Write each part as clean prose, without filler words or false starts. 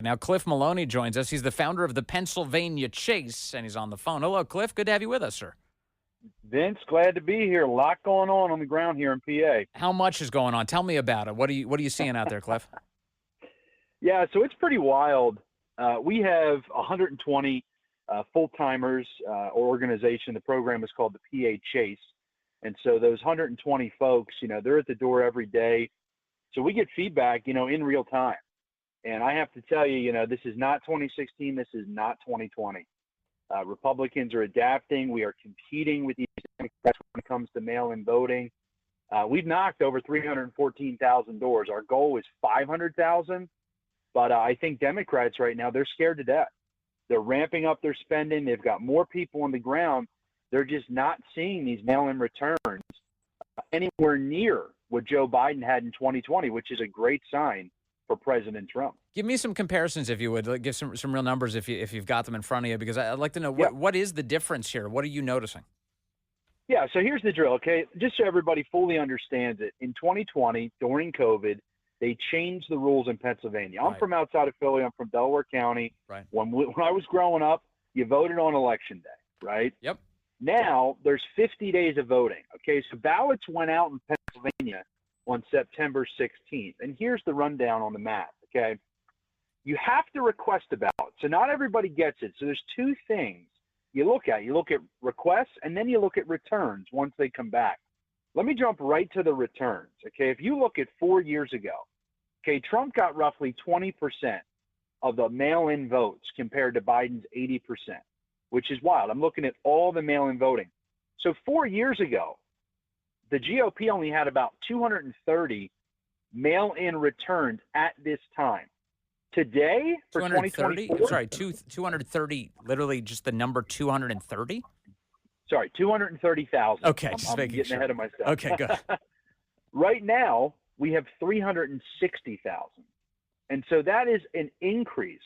Now, Cliff Maloney joins us. He's the founder of the Pennsylvania Chase, and he's on the phone. Hello, Cliff. Good to have you with us, sir. Vince, glad to be here. A lot going on the ground here in PA. How much is going on? Tell me about it. What are you seeing out there, Cliff? Yeah, so it's pretty wild. We have 120 full-timers organization. The program is called the PA Chase. And so those 120 folks, they're at the door every day. So we get feedback, in real time. And I have to tell you, this is not 2016. This is not 2020. Republicans are adapting. We are competing with these Democrats when it comes to mail-in voting. We've knocked over 314,000 doors. Our goal is 500,000. But I think Democrats right now, they're scared to death. They're ramping up their spending. They've got more people on the ground. They're just not seeing these mail-in returns anywhere near what Joe Biden had in 2020, which is a great sign for President Trump. Give me some comparisons, if you would. Like, give some real numbers if you've got them in front of you, because I'd like to know what is the difference here? What are you noticing? Yeah, so here's the drill, okay? Just so everybody fully understands it, in 2020, during COVID, they changed the rules in Pennsylvania. I'm from outside of Philly. I'm from Delaware County. Right. When I was growing up, you voted on Election Day, right? Yep. Now there's 50 days of voting. Okay, so ballots went out in Pennsylvania on September 16th. And here's the rundown on the math, okay? You have to request a ballot. So not everybody gets it. So there's two things you look at. You look at requests, and then you look at returns once they come back. Let me jump right to the returns, okay? If you look at 4 years ago, okay, Trump got roughly 20% of the mail-in votes compared to Biden's 80%, which is wild. I'm looking at all the mail-in voting. So 4 years ago, the GOP only had about 230 mail-in returns at this time. Today, for 2024, 230, literally just the number 230? Sorry, 230,000. Okay, I'm getting ahead of myself. Okay, good. Right now, we have 360,000. And so that is an increase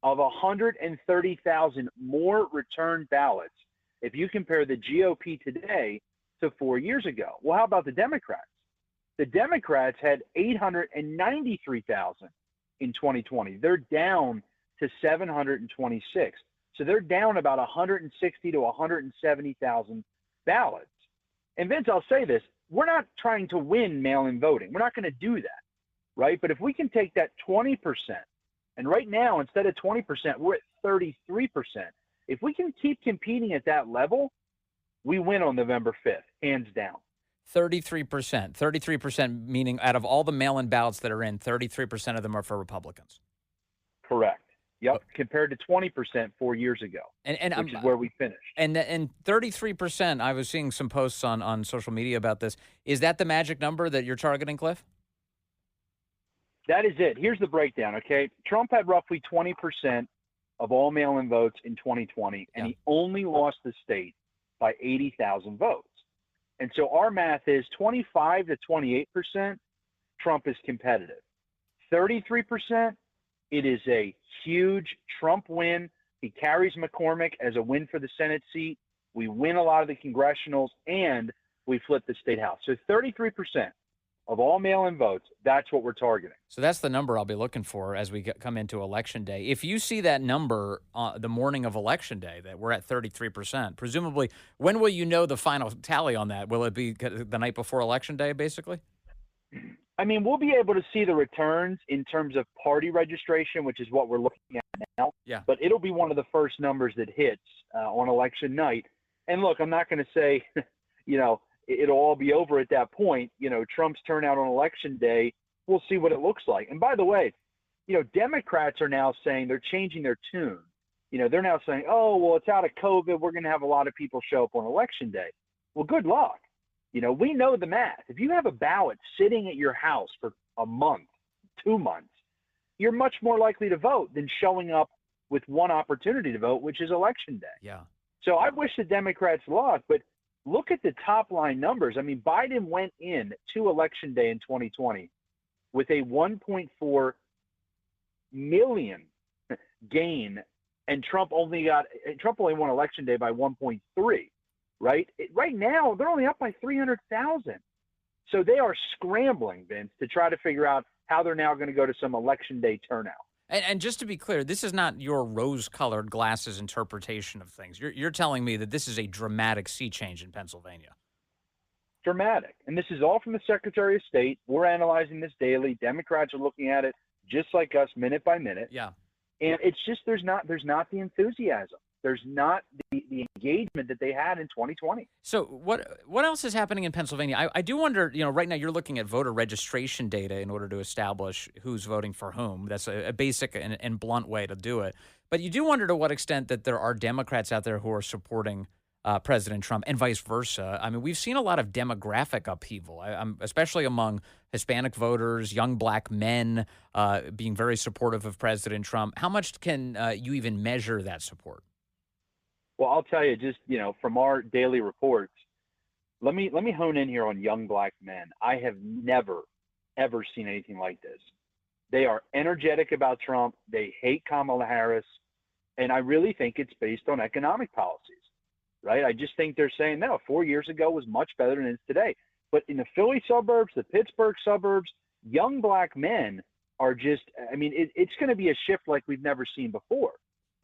of 130,000 more return ballots if you compare the GOP today to 4 years ago. Well, how about the Democrats? The Democrats had 893,000 in 2020. They're down to 726. So they're down about 160 to 170,000 ballots. And Vince, I'll say this, we're not trying to win mail-in voting. We're not going to do that, right? But if we can take that 20%, and right now, instead of 20%, we're at 33%. If we can keep competing at that level, we win on November 5th, hands down. 33%. 33% meaning out of all the mail-in ballots that are in, 33% of them are for Republicans. Correct. Yep, compared to 20% 4 years ago, which is where we finished. And 33%, I was seeing some posts on social media about this. Is that the magic number that you're targeting, Cliff? That is it. Here's the breakdown, okay? Trump had roughly 20% of all mail-in votes in 2020, and he only lost the state by 80,000 votes. And so our math is 25 to 28%, Trump is competitive. 33%, it is a huge Trump win. He carries McCormick as a win for the Senate seat. We win a lot of the congressionals, and we flip the state house. So 33% of all mail-in votes, that's what we're targeting. So that's the number I'll be looking for as we come into Election Day. If you see that number the morning of Election Day, that we're at 33%, presumably, when will you know the final tally on that? Will it be the night before Election Day, basically? I mean, we'll be able to see the returns in terms of party registration, which is what we're looking at now. Yeah. But it'll be one of the first numbers that hits on election night. And look, I'm not going to say, it'll all be over at that point. Trump's turnout on Election Day, we'll see what it looks like. And by the way, Democrats are now saying they're changing their tune. They're now saying, oh, well, it's out of COVID. We're going to have a lot of people show up on Election Day. Well, good luck. We know the math. If you have a ballot sitting at your house for a month, 2 months, you're much more likely to vote than showing up with one opportunity to vote, which is Election Day. Yeah. So I wish the Democrats luck, but look at the top line numbers. I mean, Biden went in to Election Day in 2020 with a 1.4 million gain, and Trump only won Election Day by 1.3. Right? Right now, they're only up by 300,000. So they are scrambling, Vince, to try to figure out how they're now going to go to some Election Day turnout. And just to be clear, this is not your rose-colored glasses interpretation of things. You're telling me that this is a dramatic sea change in Pennsylvania. Dramatic. And this is all from the Secretary of State. We're analyzing this daily. Democrats are looking at it just like us, minute by minute. Yeah. And it's just there's not the enthusiasm. There's not the engagement that they had in 2020. So what else is happening in Pennsylvania? I do wonder, right now you're looking at voter registration data in order to establish who's voting for whom. That's a basic and blunt way to do it. But you do wonder to what extent that there are Democrats out there who are supporting President Trump and vice versa. I mean, we've seen a lot of demographic upheaval, especially among Hispanic voters, young black men being very supportive of President Trump. How much can you even measure that support? Well, I'll tell you, just from our daily reports, let me hone in here on young black men. I have never, ever seen anything like this. They are energetic about Trump. They hate Kamala Harris, and I really think it's based on economic policies, right? I just think they're saying, no, 4 years ago was much better than it is today. But in the Philly suburbs, the Pittsburgh suburbs, young black men are just, it's going to be a shift like we've never seen before.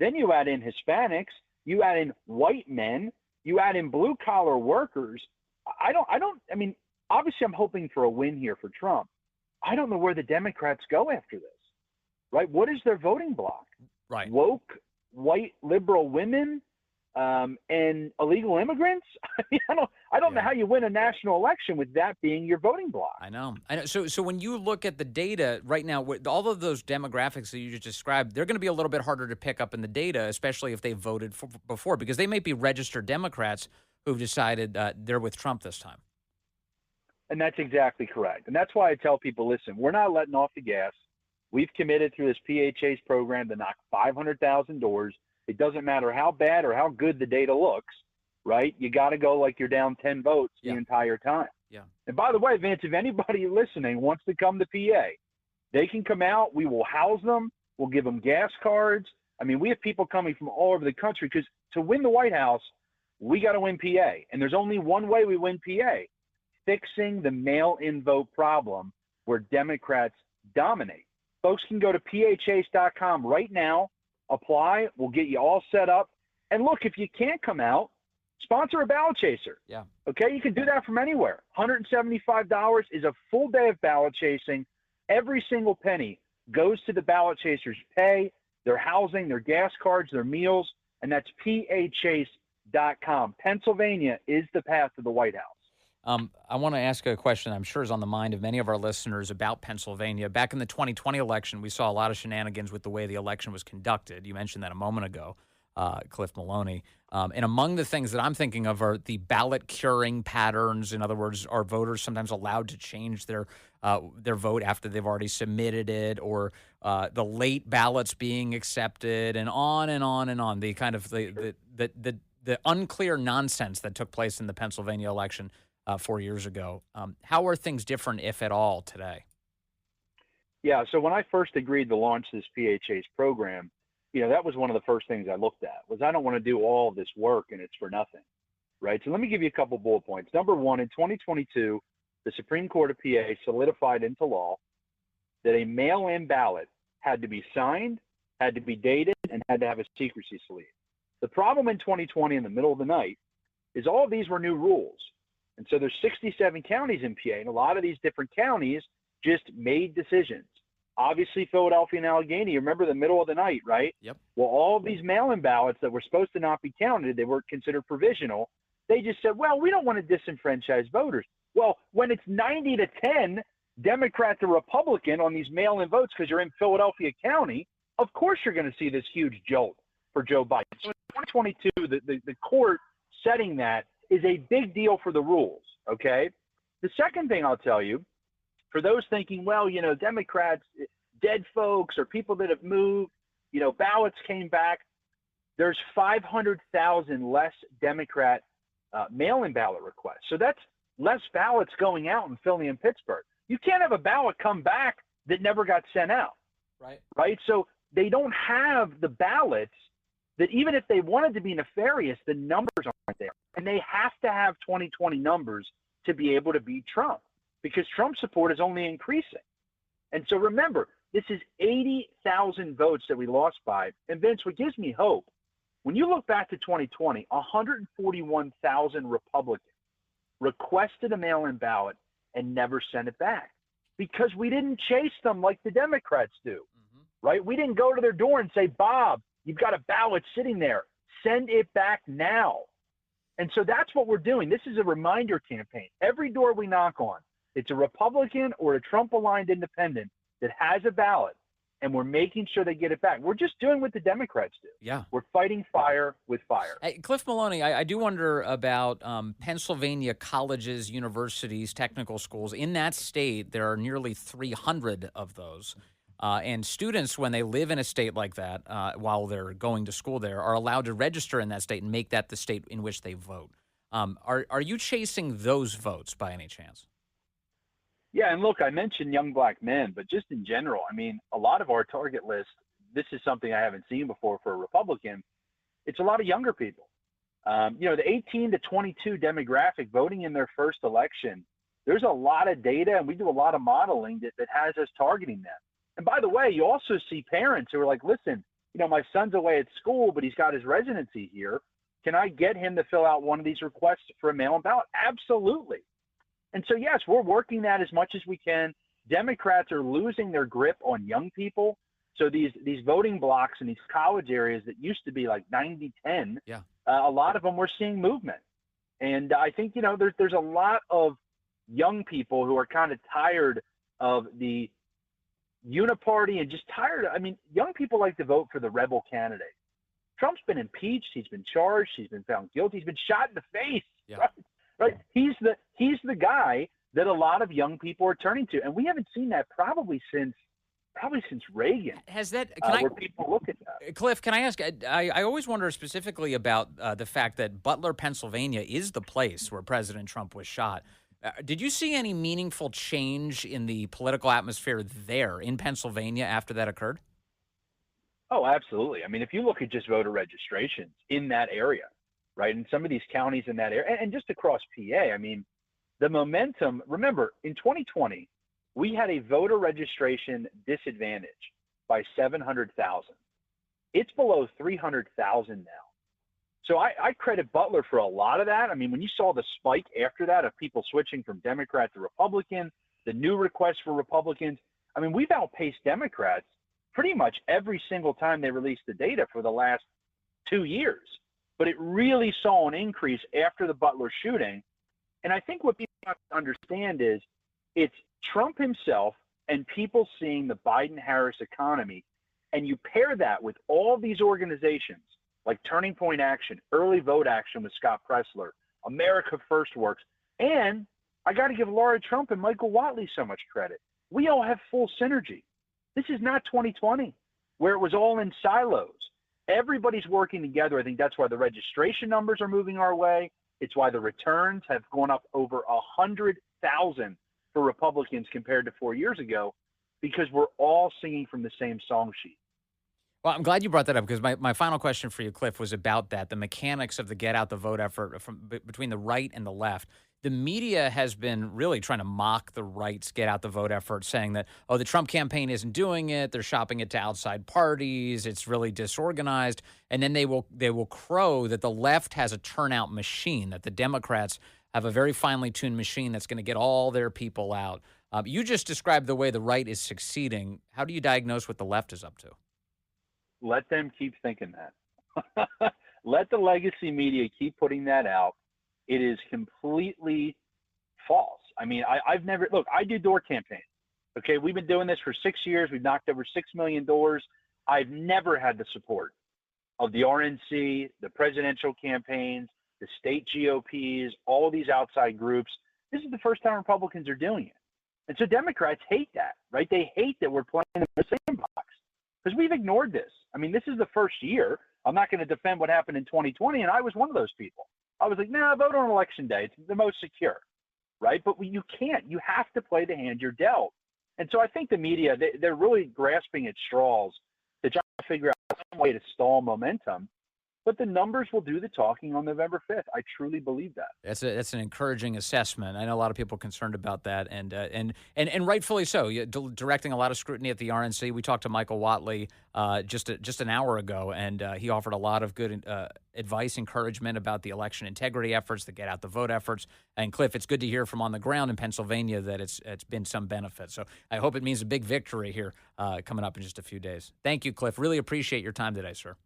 Then you add in Hispanics. You add in white men, you add in blue collar workers. Obviously I'm hoping for a win here for Trump. I don't know where the Democrats go after this, right? What is their voting bloc? Right. Woke, white, liberal women, and illegal immigrants. I don't know how you win a national election with that being your voting bloc. I know. So when you look at the data right now, with all of those demographics that you just described, they're going to be a little bit harder to pick up in the data, especially if they voted before, because they may be registered Democrats who've decided they're with Trump this time. And that's exactly correct. And that's why I tell people, listen, we're not letting off the gas. We've committed through this PHA's program to knock 500,000 doors. It doesn't matter how bad or how good the data looks, right? You got to go like you're down 10 votes the entire time. Yeah. And by the way, Vince, if anybody listening wants to come to PA, they can come out. We will house them. We'll give them gas cards. I mean, we have people coming from all over the country because to win the White House, we got to win PA. And there's only one way we win PA, fixing the mail-in vote problem where Democrats dominate. Folks can go to phas.com right now. Apply. We'll get you all set up. And look, if you can't come out, sponsor a ballot chaser. Yeah. Okay, you can do that from anywhere. $175 is a full day of ballot chasing. Every single penny goes to the ballot chasers' pay, their housing, their gas cards, their meals, and that's phas.com. Pennsylvania is the path to the White House. I want to ask a question I'm sure is on the mind of many of our listeners about Pennsylvania. Back in the 2020 election, we saw a lot of shenanigans with the way the election was conducted. You mentioned that a moment ago, Cliff Maloney. And among the things that I'm thinking of are the ballot curing patterns. In other words, are voters sometimes allowed to change their vote after they've already submitted it, or the late ballots being accepted, and on and on and on. The kind of the unclear nonsense that took place in the Pennsylvania election 4 years ago. How are things different, if at all, today? Yeah, so when I first agreed to launch this PHA's program, that was one of the first things I looked at, was I don't want to do all this work and it's for nothing, right? So let me give you a couple bullet points. Number one, in 2022, the Supreme Court of PA solidified into law that a mail-in ballot had to be signed, had to be dated, and had to have a secrecy sleeve. The problem in 2020 in the middle of the night is all of these were new rules. And so there's 67 counties in PA, and a lot of these different counties just made decisions. Obviously, Philadelphia and Allegheny, remember the middle of the night, right? Yep. Well, all of these mail-in ballots that were supposed to not be counted, they were considered provisional. They just said, well, we don't want to disenfranchise voters. Well, when it's 90-10, Democrat to Republican on these mail-in votes because you're in Philadelphia County, of course you're going to see this huge jolt for Joe Biden. So in 2022, the court setting that is a big deal for the rules, okay? The second thing I'll tell you, for those thinking, well, Democrats, dead folks or people that have moved, ballots came back, there's 500,000 less Democrat mail-in ballot requests. So that's less ballots going out in Philly and Pittsburgh. You can't have a ballot come back that never got sent out, right? So they don't have the ballots that even if they wanted to be nefarious, the numbers aren't there. And they have to have 2020 numbers to be able to beat Trump because Trump support is only increasing. And so remember, This is 80,000 votes that we lost by. And Vince, what gives me hope, when you look back to 2020, 141,000 Republicans requested a mail-in ballot and never sent it back because we didn't chase them like the Democrats do, right? We didn't go to their door and say, Bob, you've got a ballot sitting there. Send it back now. And so that's what we're doing. This is a reminder campaign. Every door we knock on, it's a Republican or a Trump-aligned independent that has a ballot, and we're making sure they get it back. We're just doing what the Democrats do. Yeah. We're fighting fire with fire. Hey, Cliff Maloney, I do wonder about Pennsylvania colleges, universities, technical schools. In that state, there are nearly 300 of those. And students, when they live in a state like that, while they're going to school there, are allowed to register in that state and make that the state in which they vote. Are you chasing those votes by any chance? Yeah, and look, I mentioned young black men, but just in general, I mean, a lot of our target list, this is something I haven't seen before for a Republican. It's a lot of younger people. The 18 to 22 demographic voting in their first election, there's a lot of data, and we do a lot of modeling that has us targeting them. And by the way, you also see parents who are like, listen, my son's away at school, but he's got his residency here. Can I get him to fill out one of these requests for a mail-in ballot? Absolutely. And so, yes, we're working that as much as we can. Democrats are losing their grip on young people. So these voting blocks in these college areas that used to be like 90-10, a lot of them we're seeing movement. And I think, there's a lot of young people who are kind of tired of the uniparty and just tired. Young people like to vote for the rebel candidate. Trump's been impeached. He's been charged. He's been found guilty. He's been shot in the face. Yeah. Right. He's the guy that a lot of young people are turning to, and we haven't seen that probably since Reagan. Has that? Where people look at that. Cliff, can I ask? I always wonder specifically about the fact that Butler, Pennsylvania, is the place where President Trump was shot. Did you see any meaningful change in the political atmosphere there in Pennsylvania after that occurred? Oh, absolutely. If you look at just voter registrations in that area, right, in some of these counties in that area, and just across PA, the momentum, remember, in 2020, we had a voter registration disadvantage by 700,000. It's below 300,000 now. So I credit Butler for a lot of that. When you saw the spike after that of people switching from Democrat to Republican, the new requests for Republicans, we've outpaced Democrats pretty much every single time they released the data for the last 2 years. But it really saw an increase after the Butler shooting. And I think what people have to understand is it's Trump himself and people seeing the Biden-Harris economy, and you pair that with all these organizations like Turning Point Action, Early Vote Action with Scott Pressler, America First Works, and I got to give Laura Trump and Michael Watley so much credit. We all have full synergy. This is not 2020 where it was all in silos. Everybody's working together. I think that's why the registration numbers are moving our way. It's why the returns have gone up over 100,000 for Republicans compared to 4 years ago, because we're all singing from the same song sheet. Well, I'm glad you brought that up, because my final question for you, Cliff, was about that, the mechanics of the get out the vote effort between the right and the left. The media has been really trying to mock the right's get out the vote effort, saying that, the Trump campaign isn't doing it. They're shopping it to outside parties. It's really disorganized. And then they will crow that the left has a turnout machine, that the Democrats have a very finely tuned machine that's going to get all their people out. You just described the way the right is succeeding. How do you diagnose what the left is up to? Let them keep thinking that. Let the legacy media keep putting that out. It is completely false. I've never, look, I do door campaigns. Okay. We've been doing this for 6 years. We've knocked over 6 million doors. I've never had the support of the RNC, the presidential campaigns, the state GOPs, all these outside groups. This is the first time Republicans are doing it. And so Democrats hate that, right? They hate that we're playing in the sandbox because we've ignored this. This is the first year. I'm not going to defend what happened in 2020, and I was one of those people. I was like, vote on election day. It's the most secure, right? But you can't. You have to play the hand you're dealt. And so I think the media, they're really grasping at straws to try to figure out some way to stall momentum. but the numbers will do the talking on November 5th. I truly believe that. That's an encouraging assessment. I know a lot of people are concerned about that, and rightfully so. You're directing a lot of scrutiny at the RNC. We talked to Michael Watley just an hour ago, and he offered a lot of good advice, encouragement about the election integrity efforts, the get out the vote efforts. And Cliff, it's good to hear from on the ground in Pennsylvania that it's been some benefit. So I hope it means a big victory here coming up in just a few days. Thank you, Cliff. Really appreciate your time today, sir.